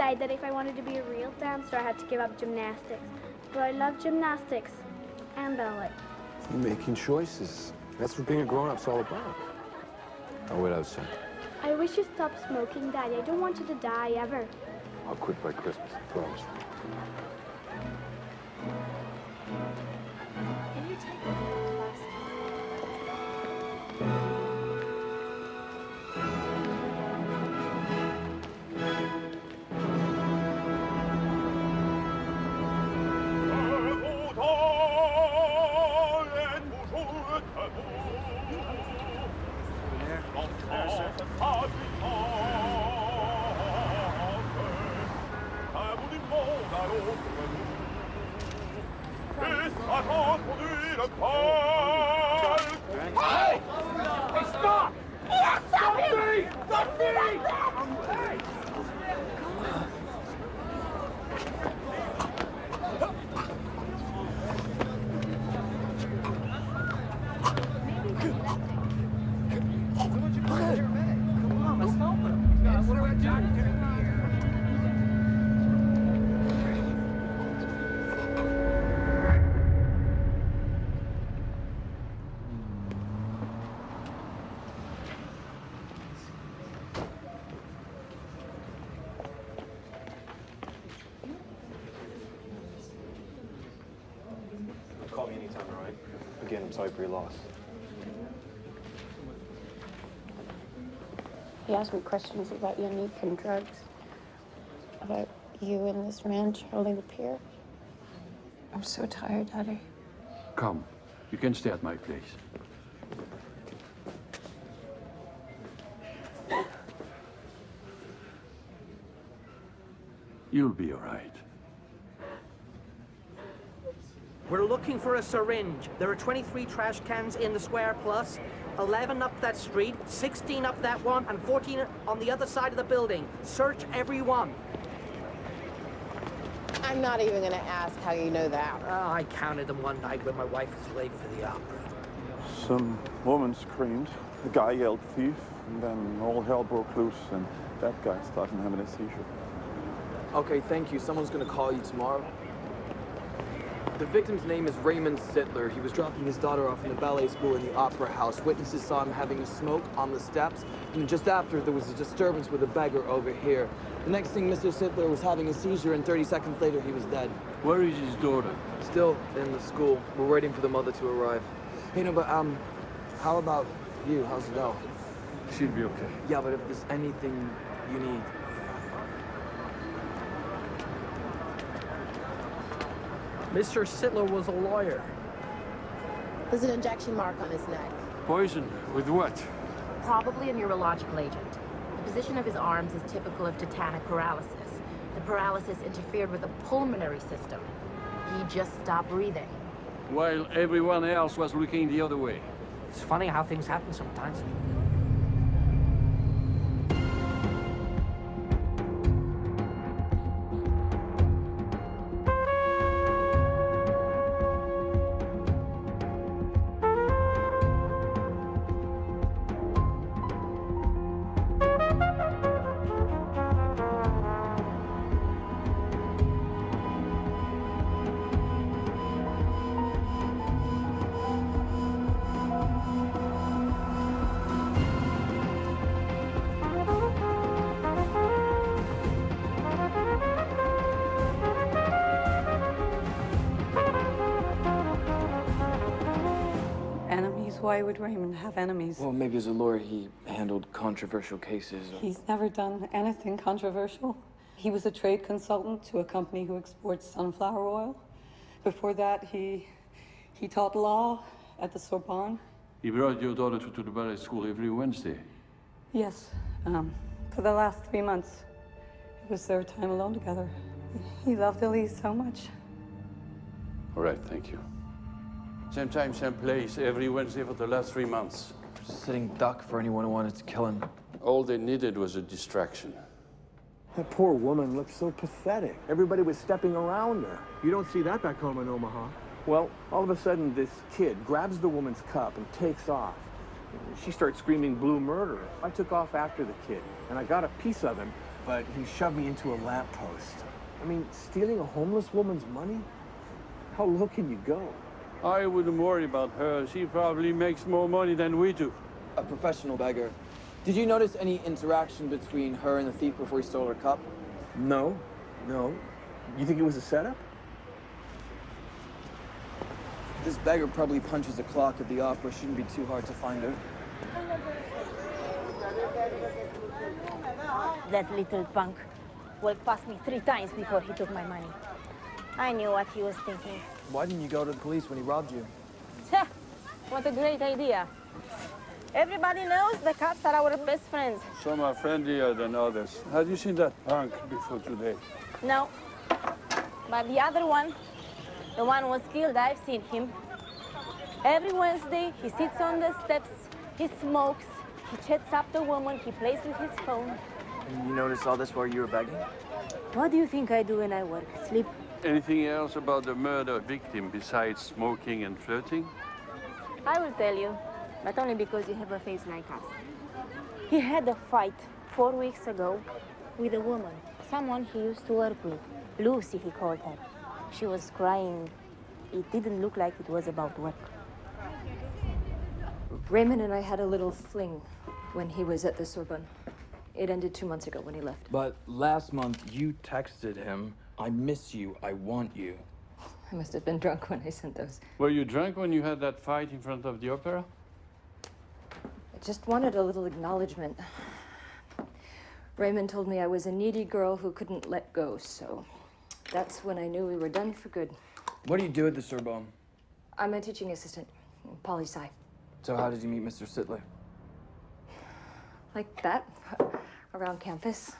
decided that if I wanted to be a real dancer, I had to give up gymnastics. But I love gymnastics and ballet. You're making choices. That's what being a grown-up's all about. I'll wait outside. I wish you stopped smoking, Daddy. I don't want you to die ever. I'll quit by Christmas, I promise. Can you take me Hey! Hey, stop! Yes, stop him! Stop me! Hey! Come on, let's help him. What do I do? Call me anytime, all right? Again, I'm sorry for your loss. He asked me questions about Yannick and drugs. About you and this man, Charlie LePierre. I'm so tired, Daddy. Come, you can stay at my place. You'll be all right. We're looking for a syringe. There are 23 trash cans in the square plus, 11 up that street, 16 up that one, and 14 on the other side of the building. Search every one. I'm not even gonna ask how you know that. I counted them one night when my wife was late for the opera. Some woman screamed, the guy yelled thief, and then all hell broke loose, and that guy started having a seizure. Okay, thank you. Someone's gonna call you tomorrow. The victim's name is Raymond Sittler. He was dropping his daughter off in the ballet school in the Opera House. Witnesses saw him having a smoke on the steps, and just after, there was a disturbance with a beggar over here. The next thing, Mr. Sittler was having a seizure, and 30 seconds later, he was dead. Where is his daughter? Still in the school. We're waiting for the mother to arrive. Hey, no, but, how about you? How's Adele? She'll be okay. Yeah, but if there's anything you need. Mr. Sittler was a lawyer. There's an injection mark on his neck. Poison? With what? Probably a neurological agent. The position of his arms is typical of tetanic paralysis. The paralysis interfered with the pulmonary system. He just stopped breathing. While everyone else was looking the other way. It's funny how things happen sometimes. Why would Raymond have enemies? Well, maybe as a lawyer, he handled controversial cases. He's never done anything controversial. He was a trade consultant to a company who exports sunflower oil. Before that, he taught law at the Sorbonne. He brought your daughter to the ballet school every Wednesday? Yes, for the last 3 months. It was their time alone together. He loved Elise so much. All right, thank you. Same time, same place, every Wednesday for the last 3 months. Sitting duck for anyone who wanted to kill him. All they needed was a distraction. That poor woman looked so pathetic. Everybody was stepping around her. You don't see that back home in Omaha. Well, all of a sudden, this kid grabs the woman's cup and takes off. She starts screaming blue murder. I took off after the kid, and I got a piece of him, but he shoved me into a lamppost. I mean, stealing a homeless woman's money? How low can you go? I wouldn't worry about her. She probably makes more money than we do. A professional beggar. Did you notice any interaction between her and the thief before he stole her cup? No. You think it was a setup? This beggar probably punches a clock at the opera. Shouldn't be too hard to find her. That little punk walked past me 3 times before he took my money. I knew what he was thinking. Why didn't you go to the police when he robbed you? Tch, what a great idea. Everybody knows the cops are our best friends. Some are friendlier than others. Have you seen that punk before today? No, but the other one, the one who was killed, I've seen him. Every Wednesday, he sits on the steps, he smokes, he chats up the woman, he plays with his phone. And you noticed all this while you were begging? What do you think I do when I work? Sleep? Anything else about the murder victim besides smoking and flirting? I will tell you, but only because you have a face like us. He had a fight 4 weeks ago with a woman, someone he used to work with. Lucy, he called her. She was crying. It didn't look like it was about work. Raymond and I had a little fling when he was at the Sorbonne. It ended 2 months ago when he left. But last month, you texted him, "I miss you, I want you." I must have been drunk when I sent those. Were you drunk when you had that fight in front of the opera? I just wanted a little acknowledgement. Raymond told me I was a needy girl who couldn't let go, so that's when I knew we were done for good. What do you do at the Sorbonne? I'm a teaching assistant, poli-sci. So how did you meet Mr. Sittler? Like that, around campus.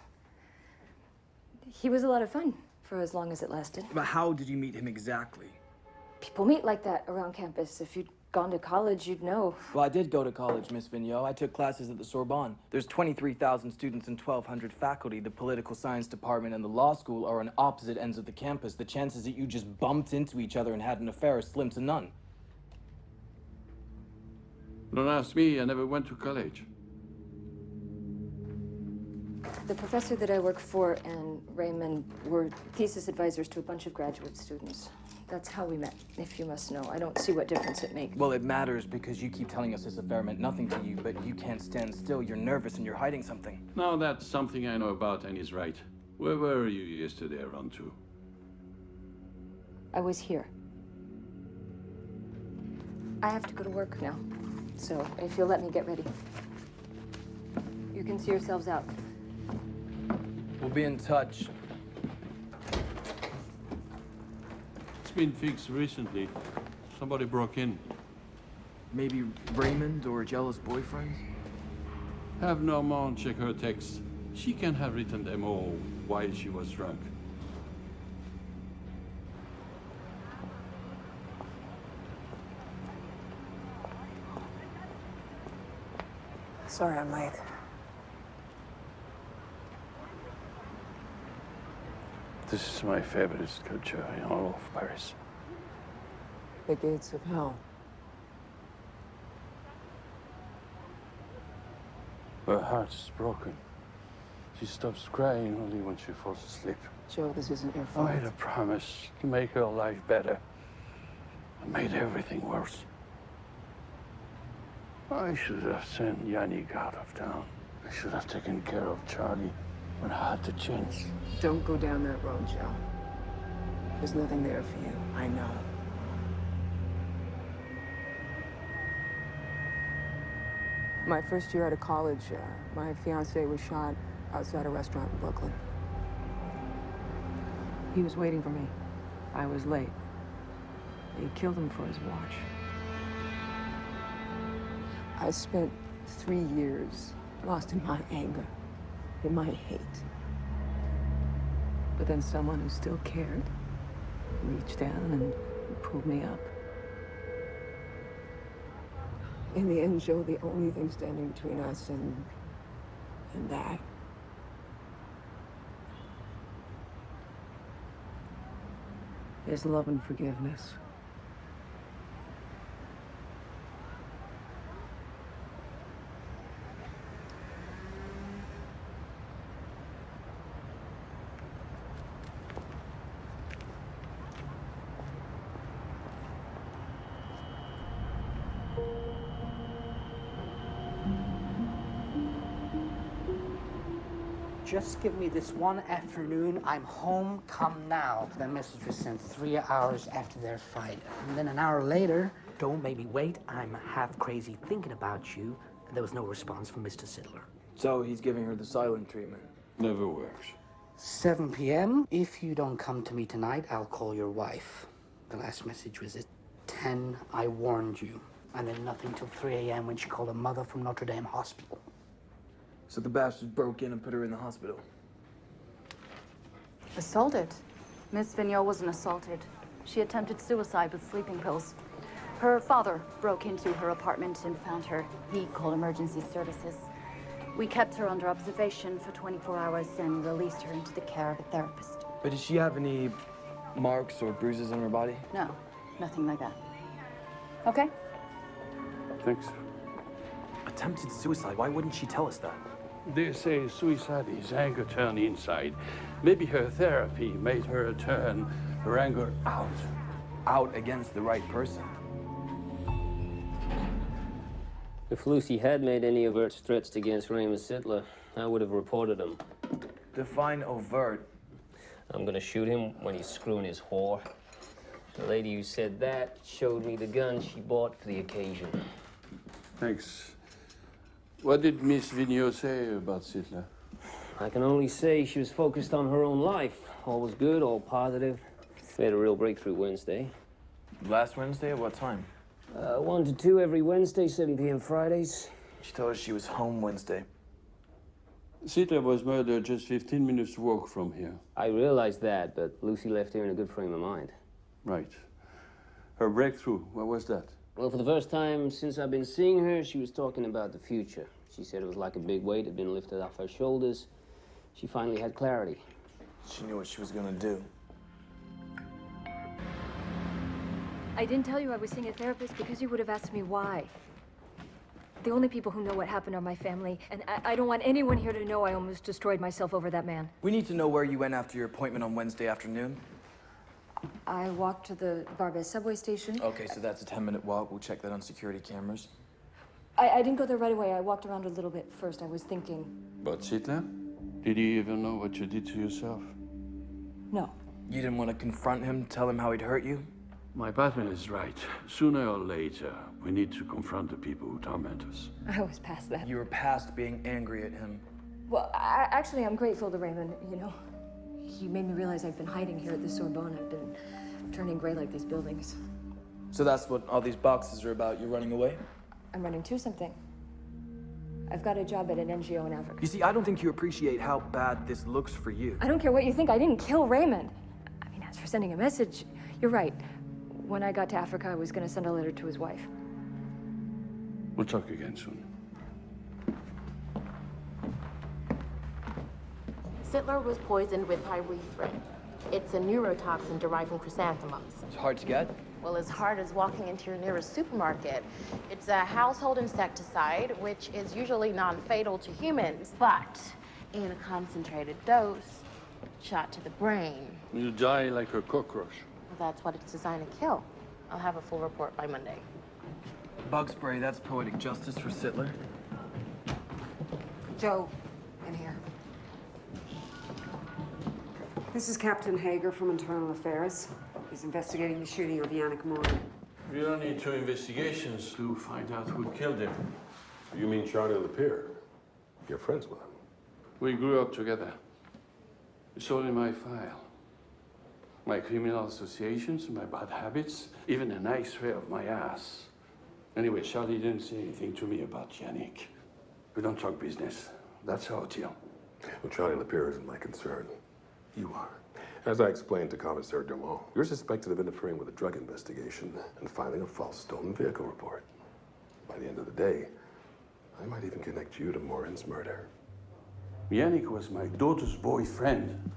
He was a lot of fun for as long as it lasted. But how did you meet him exactly? People meet like that around campus. If you'd gone to college, you'd know. Well, I did go to college, Miss Vigneault. I took classes at the Sorbonne. There's 23,000 students and 1,200 faculty. The political science department and the law school are on opposite ends of the campus. The chances that you just bumped into each other and had an affair are slim to none. Don't ask me, I never went to college. The professor that I work for and Raymond were thesis advisors to a bunch of graduate students. That's how we met, if you must know. I don't see what difference it makes. Well, it matters because you keep telling us this affair meant nothing to you, but you can't stand still. You're nervous and you're hiding something. No, that's something I know about and he's right. Where were you yesterday around 2? I was here. I have to go to work now, so if you'll let me get ready. You can see yourselves out. We'll be in touch. It's been fixed recently. Somebody broke in. Maybe Raymond or a jealous boyfriend? Have Normand check her texts. She can have written them all while she was drunk. Sorry I'm late. This is my favorite sculpture in all of Paris. The gates of hell. Her heart is broken. She stops crying only when she falls asleep. Joe, this isn't your I fault. made a promise to make her life better. I made everything worse. I should have sent Yannick out of town. I should have taken care of Charlie when I had the chance. Don't go down that road, Joe. There's nothing there for you. I know. My first year out of college, my fiancé was shot outside a restaurant in Brooklyn. He was waiting for me. I was late. He killed him for his watch. I spent 3 years lost in my anger, in my hate. But then someone who still cared reached down and pulled me up. In the end, Joe, the only thing standing between us and that is love and forgiveness. just give me this one afternoon. I'm home, come now. That message was sent 3 hours after their fight. And then an hour later, don't make me wait, I'm half crazy thinking about you. And there was no response from Mr. Sittler. So he's giving her the silent treatment. Never works. 7 p.m. If you don't come to me tonight, I'll call your wife. The last message was at 10, I warned you. And then nothing till 3 a.m. when she called her mother from Notre Dame Hospital. So the bastard broke in and put her in the hospital. Assaulted? Miss Vigneault wasn't assaulted. She attempted suicide with sleeping pills. Her father broke into her apartment and found her. He called emergency services. We kept her under observation for 24 hours and released her into the care of a therapist. But did she have any marks or bruises on her body? No, nothing like that. Okay? Thanks. Attempted suicide? Why wouldn't she tell us that? They say suicide is anger turned inside. Maybe her therapy made her turn her anger out. Out against the right person. If Lucy had made any overt threats against Raymond Sittler, I would have reported him. Define overt. I'm gonna shoot him when he's screwing his whore. The lady who said that showed me the gun she bought for the occasion. Thanks. What did Miss Vigneault say about Sittler? I can only say she was focused on her own life. All was good, all positive. We had a real breakthrough Wednesday. Last Wednesday at what time? 1 to 2 every Wednesday, 7 p.m. Fridays. She told us she was home Wednesday. Sittler was murdered just 15 minutes walk from here. I realized that, but Lucy left here in a good frame of mind. Right. Her breakthrough, what was that? Well, for the first time since I've been seeing her, she was talking about the future. She said it was like a big weight had been lifted off her shoulders. She finally had clarity. She knew what she was gonna do. I didn't tell you I was seeing a therapist because you would have asked me why. The only people who know what happened are my family, and I don't want anyone here to know I almost destroyed myself over that man. We need to know where you went after your appointment on Wednesday afternoon. I walked to the Barbès subway station. Okay, so that's a 10-minute walk. We'll check that on security cameras. I didn't go there right away. I walked around a little bit first. I was thinking. About Sittler? Did you even know what you did to yourself? No. You didn't want to confront him, tell him how he'd hurt you? My partner is right. Sooner or later, we need to confront the people who torment us. I was past that. You were past being angry at him. Well, actually, I'm grateful to Raymond, you know. He made me realize I've been hiding here at the Sorbonne. I've been turning gray like these buildings. So that's what all these boxes are about. You're running away? I'm running to something. I've got a job at an NGO in Africa. You see, I don't think you appreciate how bad this looks for you. I don't care what you think. I didn't kill Raymond. I mean, as for sending a message, you're right. When I got to Africa, I was going to send a letter to his wife. We'll talk again soon. Sittler was poisoned with pyrethrin. It's a neurotoxin derived from chrysanthemums. It's hard to get? Well, as hard as walking into your nearest supermarket. It's a household insecticide, which is usually non-fatal to humans, but in a concentrated dose, shot to the brain. You die like a cockroach. Well, that's what it's designed to kill. I'll have a full report by Monday. Bug spray, that's poetic justice for Sittler. Joe, in here. This is Captain Hager from Internal Affairs. He's investigating the shooting of Yannick Morin. We don't need 2 investigations to find out who killed him. You mean Charlie Lapierre? You're friends with him? We grew up together. It's all in my file. My criminal associations, my bad habits, even an X-ray of my ass. Anyway, Charlie didn't say anything to me about Yannick. We don't talk business. That's our deal. Well, Charlie Lapierre isn't my concern. You are. As I explained to Commissaire Dumont, you're suspected of interfering with a drug investigation and filing a false stolen vehicle report. By the end of the day, I might even connect you to Morin's murder. Yannick was my daughter's boyfriend.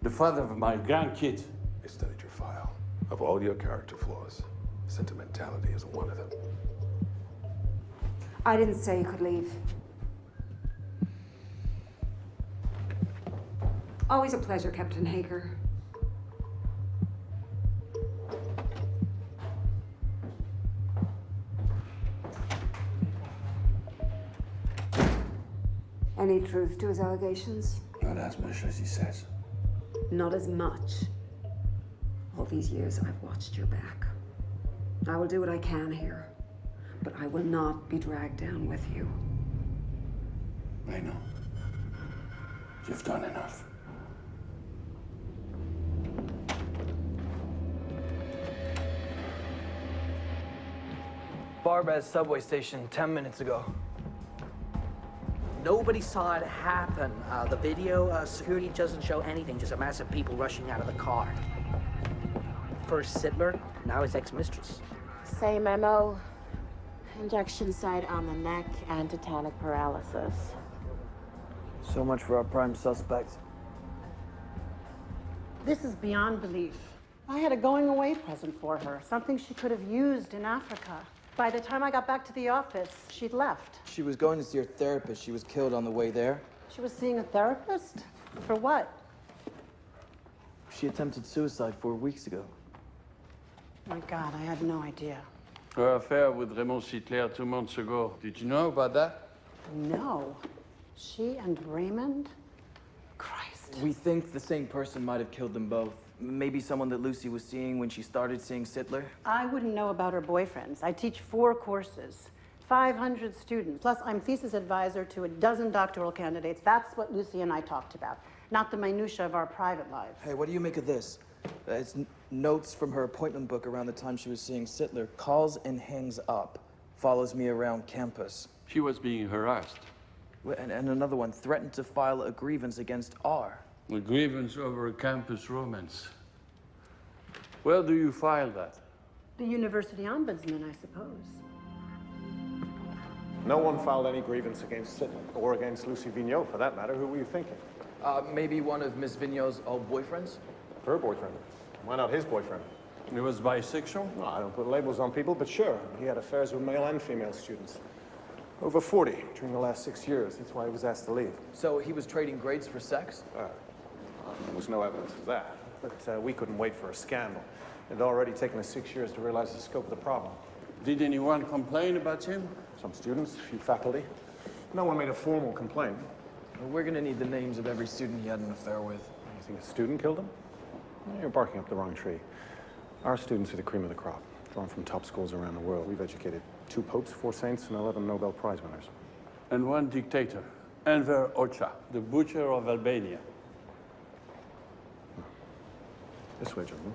The father of my grandkid. I studied your file. Of all your character flaws, sentimentality is one of them. I didn't say you could leave. Always a pleasure, Captain Hager. Any truth to his allegations? Not as much as he says. Not as much. All these years I've watched your back. I will do what I can here, but I will not be dragged down with you. I know. You've done enough. Barbez subway station 10 minutes ago. Nobody saw it happen. The video, security doesn't show anything, just a mass of people rushing out of the car. First Sittler, now his ex-mistress. Same MO. Injection site on the neck and tetanic paralysis. So much for our prime suspect. This is beyond belief. I had a going-away present for her, something she could have used in Africa. By the time I got back to the office, she'd left. She was going to see her therapist. She was killed on the way there. She was seeing a therapist? For what? She attempted suicide 4 weeks ago. My God, I had no idea. Her affair with Raymond Sittler 2 months ago. Did you know about that? No. She and Raymond? Christ. We think the same person might have killed them both. Maybe someone that Lucy was seeing when she started seeing Sittler. I wouldn't know about her boyfriends. I teach 4 courses, 500 students. Plus, I'm thesis advisor to a dozen doctoral candidates. That's what Lucy and I talked about, not the minutia of our private lives. Hey, what do you make of this? It's notes from her appointment book around the time she was seeing Sittler. Calls and hangs up. Follows me around campus. She was being harassed. And another one, threatened to file a grievance against R. A grievance over a campus romance. Where do you file that? The university ombudsman, I suppose. No one filed any grievance against Sittler, or against Lucy Vigneault, for that matter. Who were you thinking? Maybe one of Miss Vigneault's old boyfriends? Her boyfriend. Why not his boyfriend? He was bisexual? No, I don't put labels on people, but sure. He had affairs with male and female students. Over 40 during the last 6 years. That's why he was asked to leave. So he was trading grades for sex? There was no evidence of that. But we couldn't wait for a scandal. It had already taken us 6 years to realize the scope of the problem. Did anyone complain about him? Some students, a few faculty. No one made a formal complaint. Well, we're gonna need the names of every student he had an affair with. You think a student killed him? You're barking up the wrong tree. Our students are the cream of the crop, drawn from top schools around the world. We've educated 2 popes, 4 saints, and 11 Nobel Prize winners. And one dictator, Enver Hoxha, the butcher of Albania. This way, gentlemen.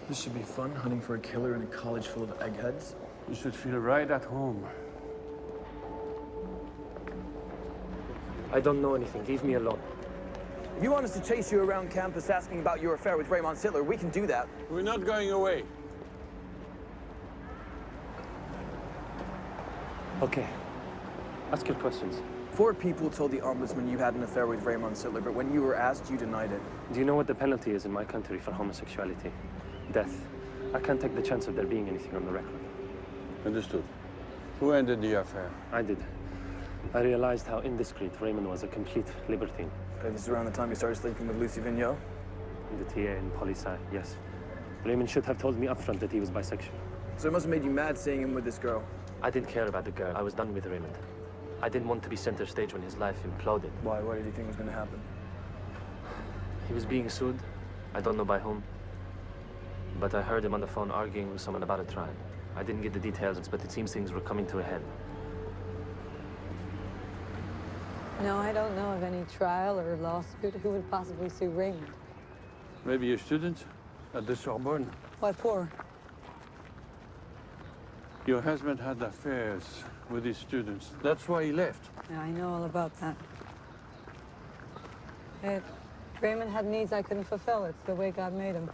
This should be fun, hunting for a killer in a college full of eggheads. You should feel right at home. I don't know anything. Leave me alone. If you want us to chase you around campus asking about your affair with Raymond Sittler, we can do that. We're not going away. Okay. Ask your questions. 4 people told the ombudsman you had an affair with Raymond Sittler, but when you were asked, you denied it. Do you know what the penalty is in my country for homosexuality? Death. I can't take the chance of there being anything on the record. Understood. Who ended the affair? I did. I realized how indiscreet Raymond was, a complete libertine. Okay, this is around the time you started sleeping with Lucy Vigneault? The TA in poli-sci, yes. Raymond should have told me upfront that he was bisexual. So it must have made you mad seeing him with this girl. I didn't care about the girl. I was done with Raymond. I didn't want to be center stage when his life imploded. Why? What did you think was going to happen? He was being sued. I don't know by whom. But I heard him on the phone arguing with someone about a trial. I didn't get the details, but it seems things were coming to a head. No, I don't know of any trial or lawsuit. Who would possibly sue Raymond? Maybe a student at the Sorbonne. What for? Your husband had affairs with his students. That's why he left. Yeah, I know all about that. Raymond had needs I couldn't fulfill. It's the way God made him.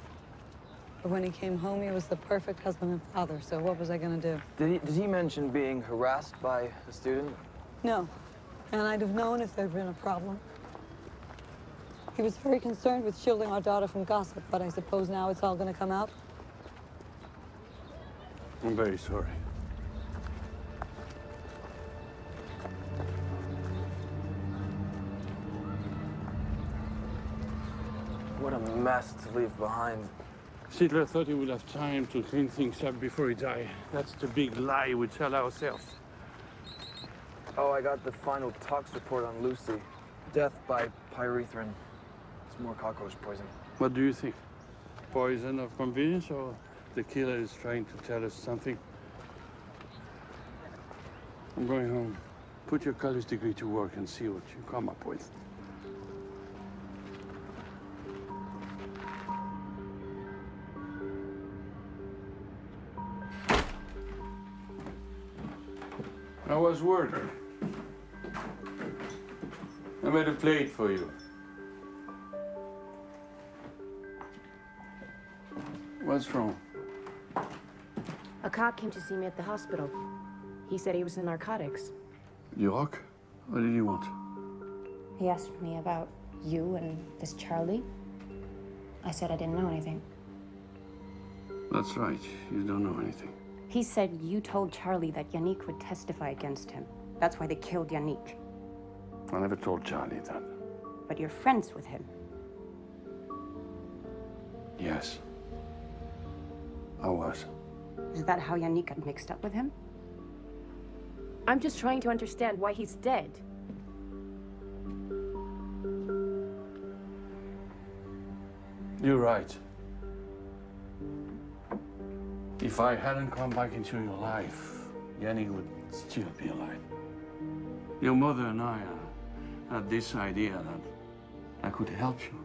But when he came home, he was the perfect husband and father, so what was I gonna do? Did he mention being harassed by a student? No. And I'd have known if there'd been a problem. He was very concerned with shielding our daughter from gossip, but I suppose now it's all gonna come out? I'm very sorry. What a mess to leave behind. Sittler thought he would have time to clean things up before he died. That's the big lie we tell ourselves. Oh, I got the final tox report on Lucy. Death by pyrethrin. It's more cockroach poison. What do you think? Poison of convenience, or the killer is trying to tell us something? I'm going home. Put your college degree to work and see what you come up with. How was work? I made a plate for you. What's wrong? A cop came to see me at the hospital. He said he was in narcotics. York? What did he want? He asked me about you and this Charlie. I said I didn't know anything. That's right. You don't know anything. He said you told Charlie that Yannick would testify against him. That's why they killed Yannick. I never told Charlie that. But you're friends with him. Yes. I was. Is that how Yannick got mixed up with him? I'm just trying to understand why he's dead. You're right. If I hadn't come back into your life, Yannick would still be alive. Your mother and I had this idea that I could help you.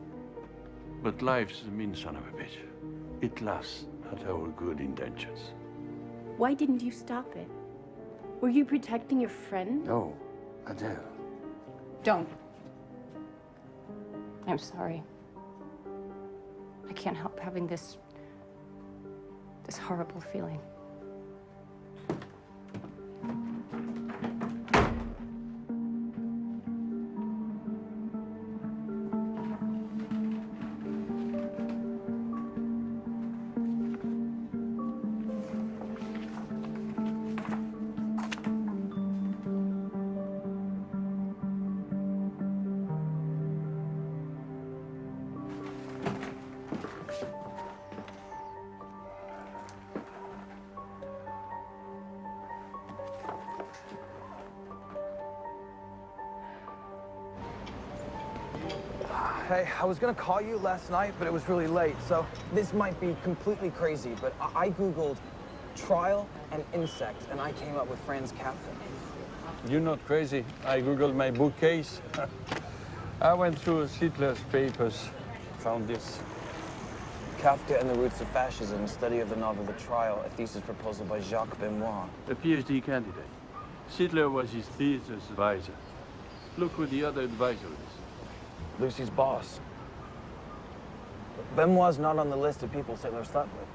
But life's a mean son of a bitch. It laughs at our good intentions. Why didn't you stop it? Were you protecting your friend? No, Adele. Don't. I'm sorry. I can't help having this horrible feeling. Hey, I was gonna call you last night, but it was really late, so this might be completely crazy, but I Googled trial and insect, and I came up with Franz Kafka. You're not crazy. I Googled my bookcase. I went through Sittler's papers, found this. Kafka and the Roots of Fascism, a study of the novel The Trial, a thesis proposal by Jacques Bemois. A PhD candidate. Sittler was his thesis advisor. Look who the other advisor is. Lucy's boss. Bemoir's not on the list of people Sittler slept with.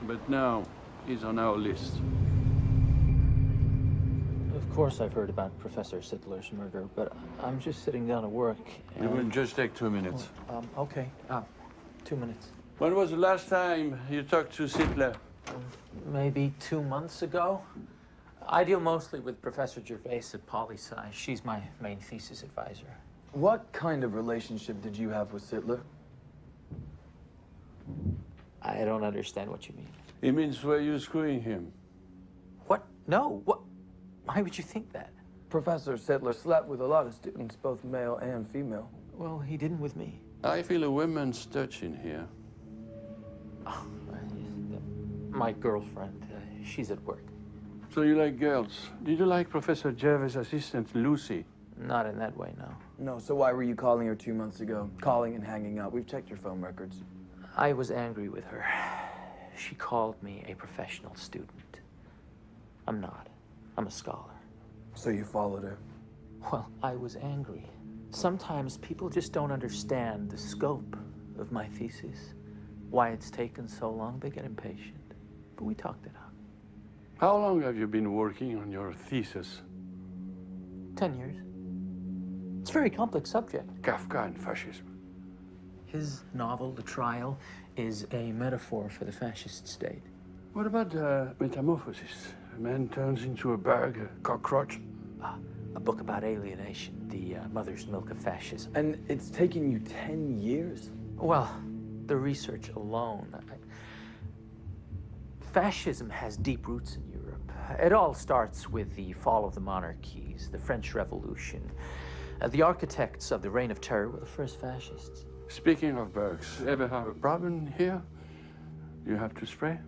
But now he's on our list. Of course I've heard about Professor Sittler's murder, but I'm just sitting down to work. It will just take 2 minutes. Okay. 2 minutes. When was the last time you talked to Sittler? Maybe 2 months ago. I deal mostly with Professor Gervais at Poli-Sci. She's my main thesis advisor. What kind of relationship did you have with Sittler? I don't understand what you mean. It means were you screwing him? What? No. What? Why would you think that? Professor Sittler slept with a lot of students, both male and female. Well, he didn't with me. I feel a woman's touch in here. Oh, my girlfriend. She's at work. So you like girls. Did you like Professor Gervais' assistant, Lucy? Not in that way, no. No, so why were you calling her 2 months ago? Calling and hanging up. We've checked your phone records. I was angry with her. She called me a professional student. I'm not. I'm a scholar. So you followed her? Well, I was angry. Sometimes people just don't understand the scope of my thesis. Why it's taken so long, they get impatient. But we talked it out. How long have you been working on your thesis? 10 years. It's a very complex subject. Kafka and fascism. His novel, The Trial, is a metaphor for the fascist state. What about Metamorphosis? A man turns into a bird, a cockroach? A book about alienation, the mother's milk of fascism. And it's taken you 10 years? Well, the research alone. Fascism has deep roots in Europe. It all starts with the fall of the monarchies, the French Revolution. The architects of the Reign of Terror were the first fascists. Speaking of bugs, ever have a problem here? You have to spray?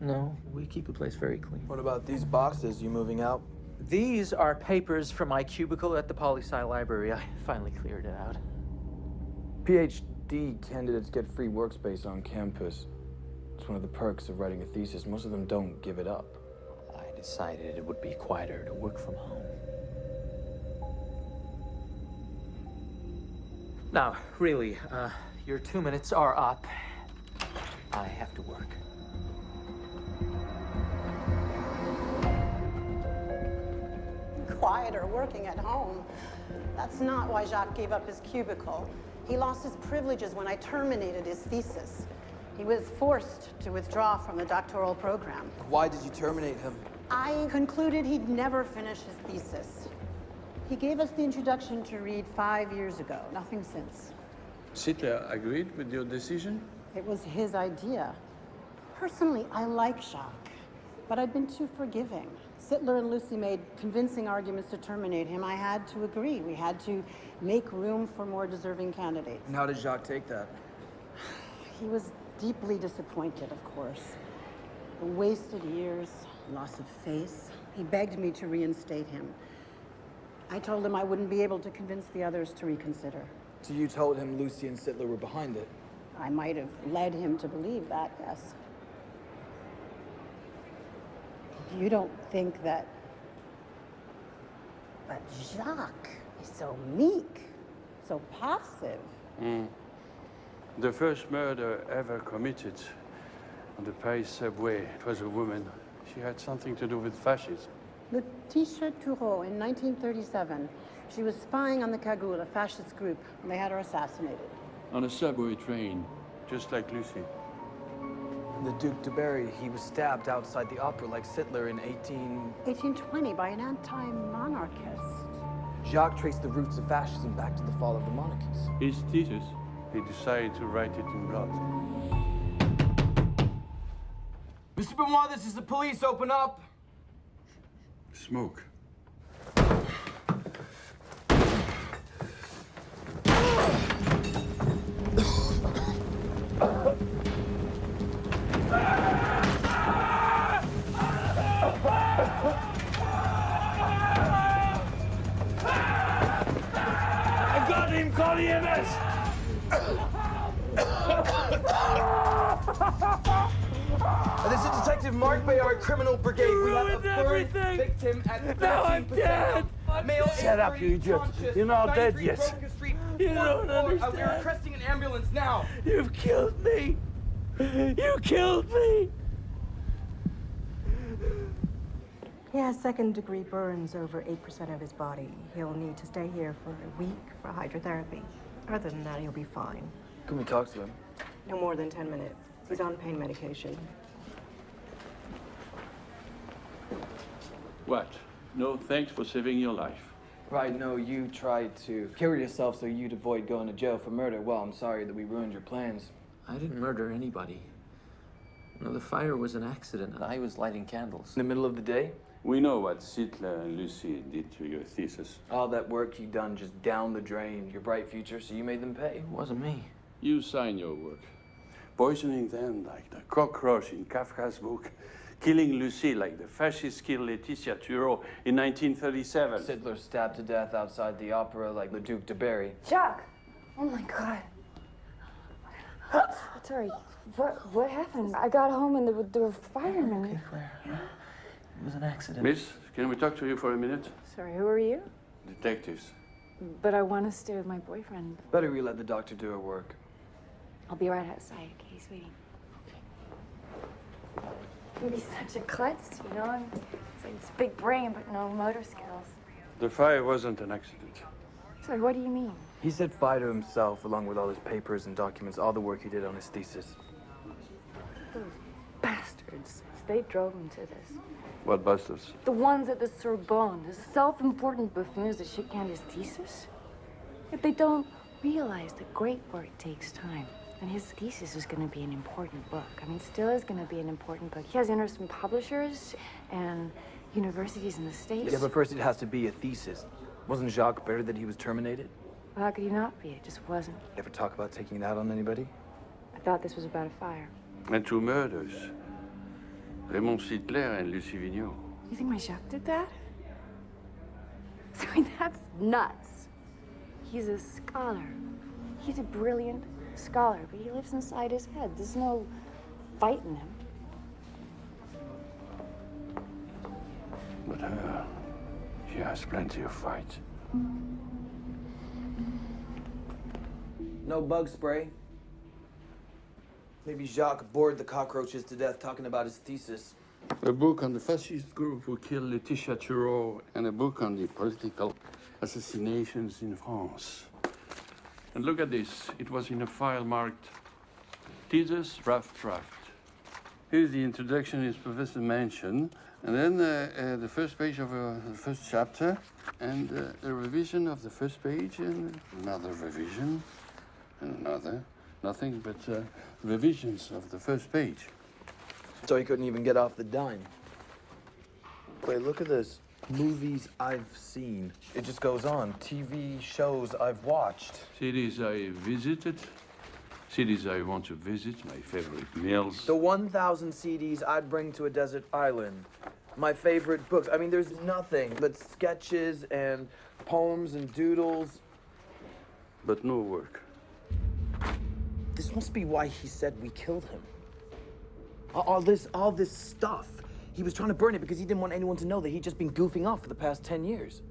No, we keep the place very clean. What about these boxes? You moving out? These are papers from my cubicle at the Poli-Sci Library. I finally cleared it out. PhD candidates get free workspace on campus. It's one of the perks of writing a thesis. Most of them don't give it up. I decided it would be quieter to work from home. Now, really, your 2 minutes are up. I have to work. Quieter working at home. That's not why Jacques gave up his cubicle. He lost his privileges when I terminated his thesis. He was forced to withdraw from the doctoral program. Why did you terminate him? I concluded he'd never finish his thesis. He gave us the introduction to read 5 years ago, nothing since. Sittler agreed with your decision? It was his idea. Personally, I like Jacques, but I'd been too forgiving. Sittler and Lucy made convincing arguments to terminate him. I had to agree. We had to make room for more deserving candidates. And how did Jacques take that? He was deeply disappointed, of course. Wasted years, loss of face. He begged me to reinstate him. I told him I wouldn't be able to convince the others to reconsider. So you told him Lucy and Sittler were behind it? I might have led him to believe that, yes. You don't think that... But Jacques is so meek, so passive. The first murder ever committed on the Paris subway, it was a woman. She had something to do with fascism. Letitia Toureau in 1937. She was spying on the Cagoule, a fascist group, and they had her assassinated. On a subway train, just like Lucy. The Duc de Berry, he was stabbed outside the opera like Sittler in 1820 by an anti-monarchist. Jacques traced the roots of fascism back to the fall of the monarchies. His thesis, he decided to write it in blood. Mr. Benoit, this is the police. Open up. Smoke. I got him! Call the EMS! This is Detective Mark Bayard, Criminal Brigade. We have a Ruined burned victim at 13%. Now I'm dead! Male, Shut up, you idiot. You're not dead yet. You don't understand. We're requesting an ambulance now. You've killed me! You killed me! He has second-degree burns over 8% of his body. He'll need to stay here for a week for hydrotherapy. Other than that, he'll be fine. Can we talk to him? No more than 10 minutes. He's on pain medication. What? No thanks for saving your life. Right, no, you tried to kill yourself so you'd avoid going to jail for murder. Well, I'm sorry that we ruined your plans. I didn't murder anybody. No, the fire was an accident, and I was lighting candles. In the middle of the day? We know what Sittler and Lucy did to your thesis. All that work you done just down the drain. Your bright future, so you made them pay. It wasn't me. You signed your work. Poisoning them like the cockroach in Kafka's book. Killing Lucy like the fascists killed Letitia Toureau in 1937. Sittler stabbed to death outside the opera like the Duc de Berry. Jacques! Oh my God. Sorry, what happened? I got home and there were firemen. Okay, Claire. It was an accident. Miss, can we talk to you for a minute? Sorry, who are you? Detectives. But I want to stay with my boyfriend. Better we let the doctor do her work. I'll be right outside, okay, sweetie? You'd be such a klutz, you know? It's like this big brain, but no motor skills. The fire wasn't an accident. Sorry, what do you mean? He set fire to himself, along with all his papers and documents, all the work he did on his thesis. Those bastards. They drove him to this. What bastards? The ones at the Sorbonne, the self-important buffoons that shit canned his thesis. If they don't realize that great work takes time. And his thesis is going to be an important book. I mean, still is going to be an important book. He has interest in publishers and universities in the States. Yeah, but first it has to be a thesis. Wasn't Jacques bitter that he was terminated? Well, how could he not be? It just wasn't. You ever talk about taking it out on anybody? I thought this was about a fire. And 2 murders. Raymond Sittler and Lucie Vigneault. You think my Jacques did that? I mean, that's nuts. He's a scholar. He's a brilliant scholar, but he lives inside his head. There's no fight in him. But her, she has plenty of fight. No bug spray. Maybe Jacques bored the cockroaches to death talking about his thesis. A book on the fascist group who killed Laetitia Thureau, and a book on the political assassinations in France. And look at this. It was in a file marked thesis draft. Here's the introduction, is Professor Mansion. And then the first page of the first chapter, and a revision of the first page, and another revision, and another. Nothing but revisions of the first page. So he couldn't even get off the dime. Wait, look at this. Movies I've seen. It just goes on. TV shows I've watched. Cities I visited, cities I want to visit, my favorite meals. The 1,000 CDs I'd bring to a desert island. My favorite books. I mean, there's nothing but sketches and poems and doodles. But no work. This must be why he said we killed him. All this stuff. He was trying to burn it because he didn't want anyone to know that he'd just been goofing off for the past 10 years.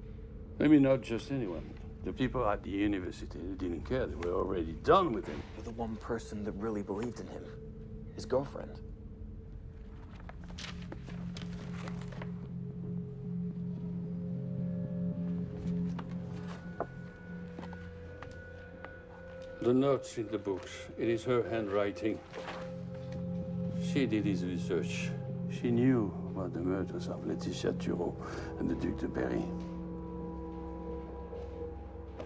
Maybe not just anyone. The people at the university, they didn't care. They were already done with him. But the one person that really believed in him, his girlfriend. The notes in the books, it is her handwriting. She did his research. She knew about the murders of Laetitia Thureau and the Duc de Berry.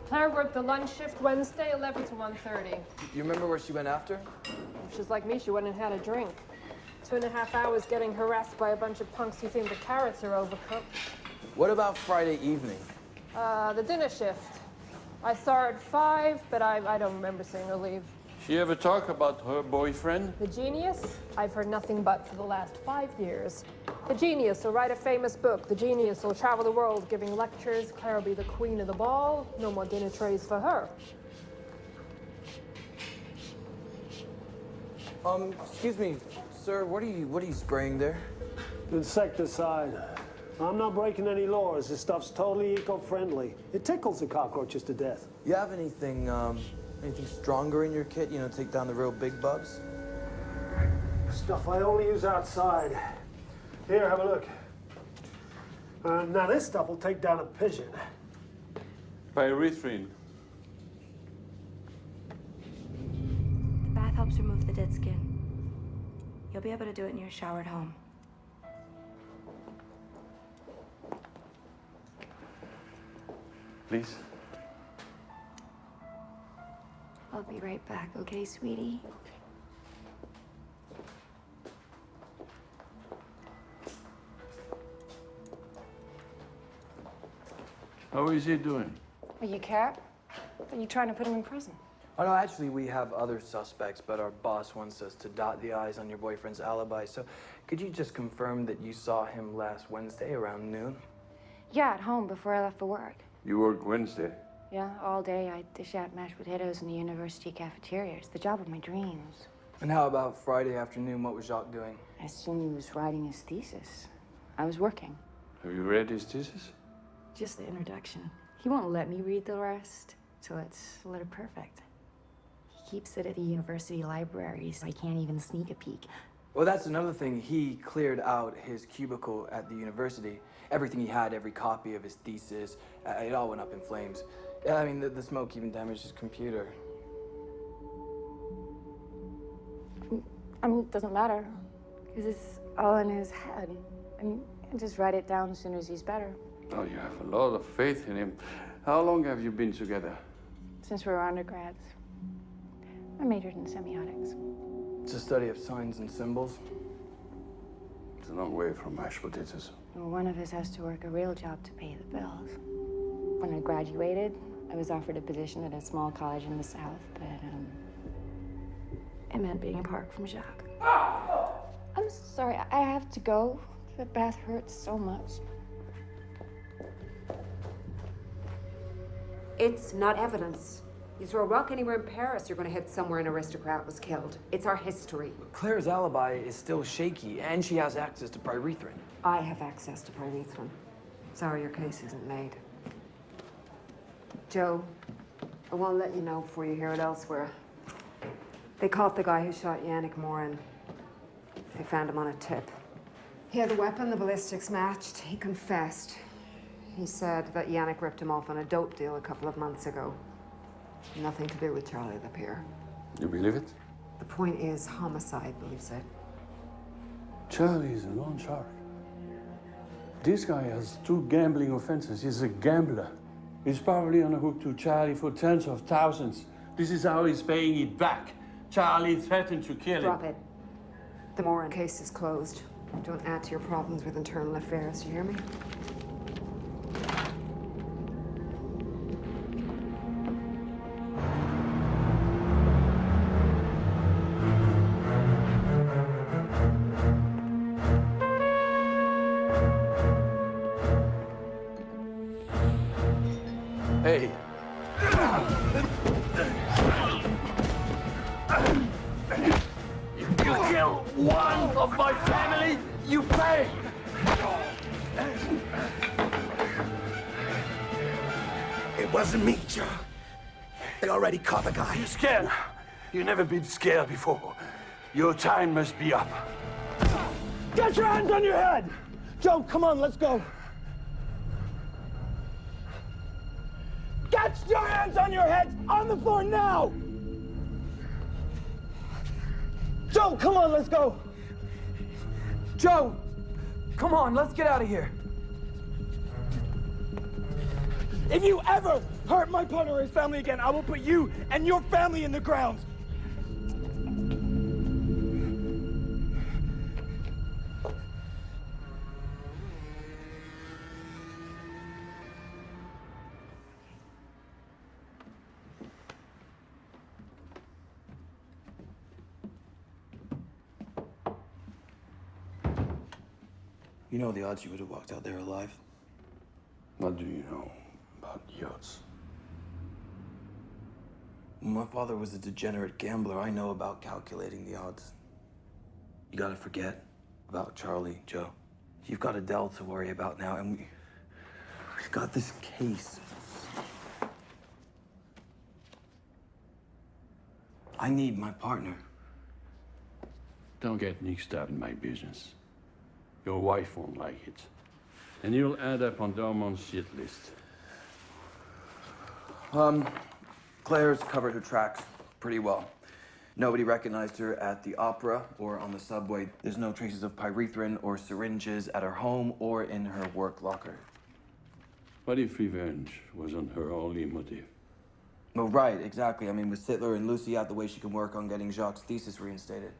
Claire worked the lunch shift Wednesday, 11 to 1:30. You remember where she went after? She's like me, she went and had a drink. 2.5 hours getting harassed by a bunch of punks who think the carrots are overcooked. What about Friday evening? The dinner shift. I saw her at 5, but I don't remember seeing her leave. She ever talk about her boyfriend? The genius? I've heard nothing but for the last 5 years. The genius will write a famous book. The genius will travel the world giving lectures. Claire will be the queen of the ball. No more dinner trays for her. Excuse me, sir, what are you spraying there? Insecticide. I'm not breaking any laws. This stuff's totally eco-friendly. It tickles the cockroaches to death. You have anything stronger in your kit? You know, take down the real big bugs? Stuff I only use outside. Here, have a look. Now this stuff will take down a pigeon. Pyrethrin. The bath helps remove the dead skin. You'll be able to do it in your shower at home. Please. I'll be right back, okay, sweetie? How is he doing? Are you care? Are you trying to put him in prison? Oh, no, actually, we have other suspects, but our boss wants us to dot the I's on your boyfriend's alibi. So could you just confirm that you saw him last Wednesday around noon? Yeah, at home before I left for work. You work Wednesday. Yeah, all day I dish out mashed potatoes in the university cafeteria. It's the job of my dreams. And how about Friday afternoon? What was Jacques doing? I assume he was writing his thesis. I was working. Have you read his thesis? Just the introduction. He won't let me read the rest, so it's a little perfect. He keeps it at the university library, so I can't even sneak a peek. Well, that's another thing. He cleared out his cubicle at the university. Everything he had, every copy of his thesis, it all went up in flames. Yeah, I mean, the smoke even damaged his computer. I mean, it doesn't matter, because it's all in his head. I mean, I just write it down as soon as he's better. Oh, you have a lot of faith in him. How long have you been together? Since we were undergrads. I majored in semiotics. It's a study of signs and symbols. It's a long way from mashed potatoes. Well, one of us has to work a real job to pay the bills. When I graduated, I was offered a position at a small college in the South, but it meant being apart from Jacques. I'm sorry, I have to go. The bath hurts so much. It's not evidence. You throw a rock anywhere in Paris, you're going to hit somewhere an aristocrat was killed. It's our history. Claire's alibi is still shaky, and she has access to pyrethrin. I have access to pyrethrin. Sorry your case isn't made. Joe, I want to let you know before you hear it elsewhere. They caught the guy who shot Yannick Morin. They found him on a tip. He had the weapon the ballistics matched. He confessed. He said that Yannick ripped him off on a dope deal a couple of months ago. Nothing to do with Charlie Lapierre. You believe it? The point is, homicide believes it. Charlie is a loan shark. This guy has 2 gambling offenses. He's a gambler. He's probably on a hook to Charlie for tens of thousands. This is how he's paying it back. Charlie threatened to kill him. Drop it. The Morin case is closed. Don't add to your problems with internal affairs, you hear me? Hey. You kill one of my family, you pay! It wasn't me, Joe. They already caught the guy. You scared? You've never been scared before. Your time must be up. Get your hands on your head! Joe, come on, let's go. Get your hands on your head! On the floor now! Joe, come on, let's go! Joe! Come on, let's get out of here. If you ever hurt my partner or his family again, I will put you and your family in the ground. You know the odds you would have walked out there alive? What do you know about the odds? My father was a degenerate gambler. I know about calculating the odds. You gotta forget about Charlie, Joe. You've got Adele to worry about now, and we've got this case. I need my partner. Don't get mixed up in my business. Your wife won't like it. And you'll end up on Dormont's shit list. Claire's covered her tracks pretty well. Nobody recognized her at the opera or on the subway. There's no traces of pyrethrin or syringes at her home or in her work locker. What if revenge wasn't her only motive? Oh, right, exactly. I mean, with Sittler and Lucy out, the way she can work on getting Jacques' thesis reinstated.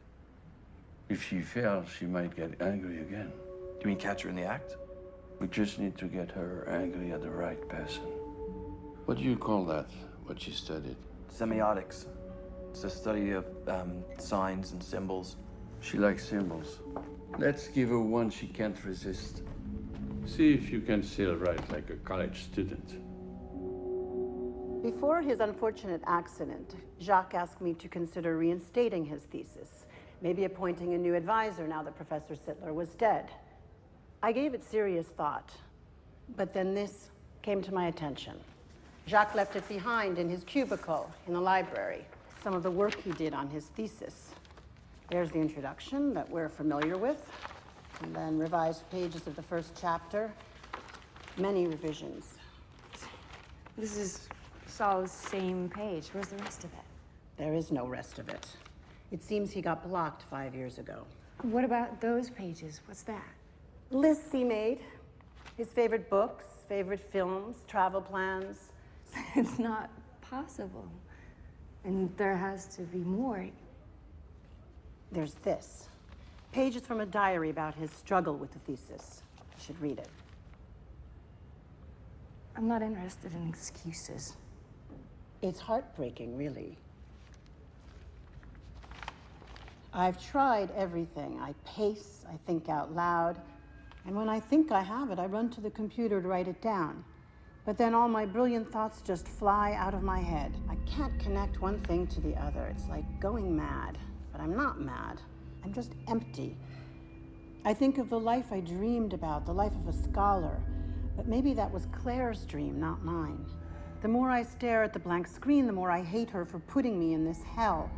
If she fails, she might get angry again. You mean catch her in the act? We just need to get her angry at the right person. What do you call that, what she studied? Semiotics. It's a study of signs and symbols. She likes symbols. Let's give her one she can't resist. See if you can still write like a college student. Before his unfortunate accident, Jacques asked me to consider reinstating his thesis, maybe appointing a new advisor now that Professor Sittler was dead. I gave it serious thought, but then this came to my attention. Jacques left it behind in his cubicle in the library, some of the work he did on his thesis. There's the introduction that we're familiar with, and then revised pages of the first chapter, many revisions. This is all the same page. Where's the rest of it? There is no rest of it. It seems he got blocked 5 years ago. What about those pages? What's that? Lists he made. His favorite books, favorite films, travel plans. It's not possible. And there has to be more. There's this. Pages from a diary about his struggle with the thesis. You should read it. I'm not interested in excuses. It's heartbreaking, really. I've tried everything. I pace, I think out loud, and when I think I have it, I run to the computer to write it down. But then all my brilliant thoughts just fly out of my head. I can't connect one thing to the other. It's like going mad. But I'm not mad. I'm just empty. I think of the life I dreamed about, the life of a scholar. But maybe that was Claire's dream, not mine. The more I stare at the blank screen, the more I hate her for putting me in this hell.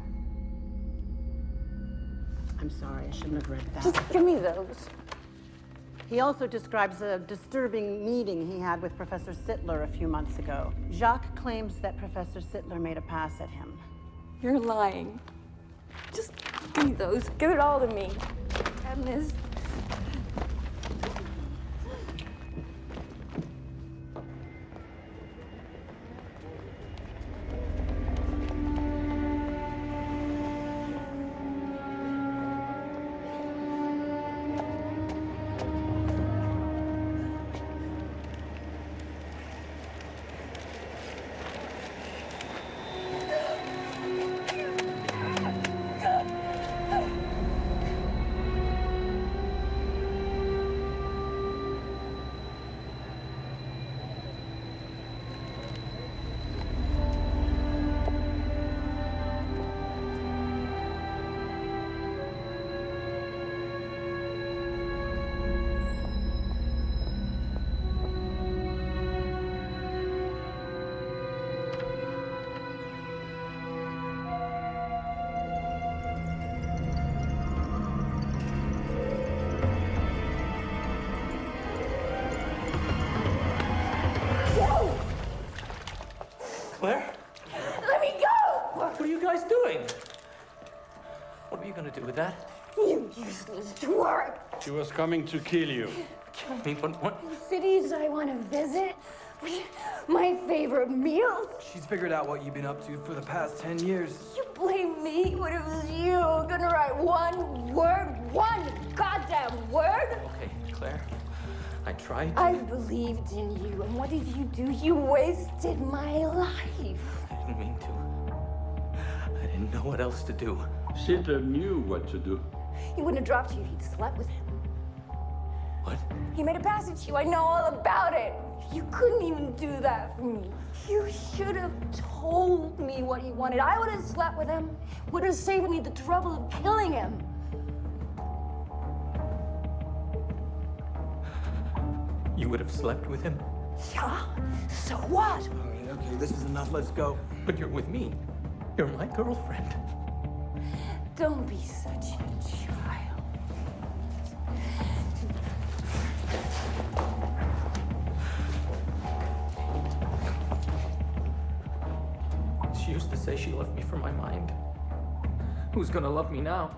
I'm sorry, I shouldn't have read that. Just give me those. He also describes a disturbing meeting he had with Professor Sittler a few months ago. Jacques claims that Professor Sittler made a pass at him. You're lying. Just give me those. Give it all to me. And this. Claire? Let me go! What are you guys doing? What are you gonna do with that? You useless twerp! She was coming to kill you. Kill me? What? Cities I want to visit. My favorite meals. She's figured out what you've been up to for the past 10 years. You blame me when it was you gonna write one goddamn word? Okay, Claire. I tried. I believed in you, and what did you do? You wasted my life. I didn't mean to. I didn't know what else to do. Sittler knew what to do. He wouldn't have dropped you if he'd slept with him. What? He made a pass at you. I know all about it. You couldn't even do that for me. You should have told me what he wanted. I would have slept with him. Would have saved me the trouble of killing him. You would have slept with him? Yeah, so what? Okay, this is enough. Let's go. But you're with me. You're my girlfriend. Don't be such a child. She used to say she loved me for my mind. Who's gonna love me now?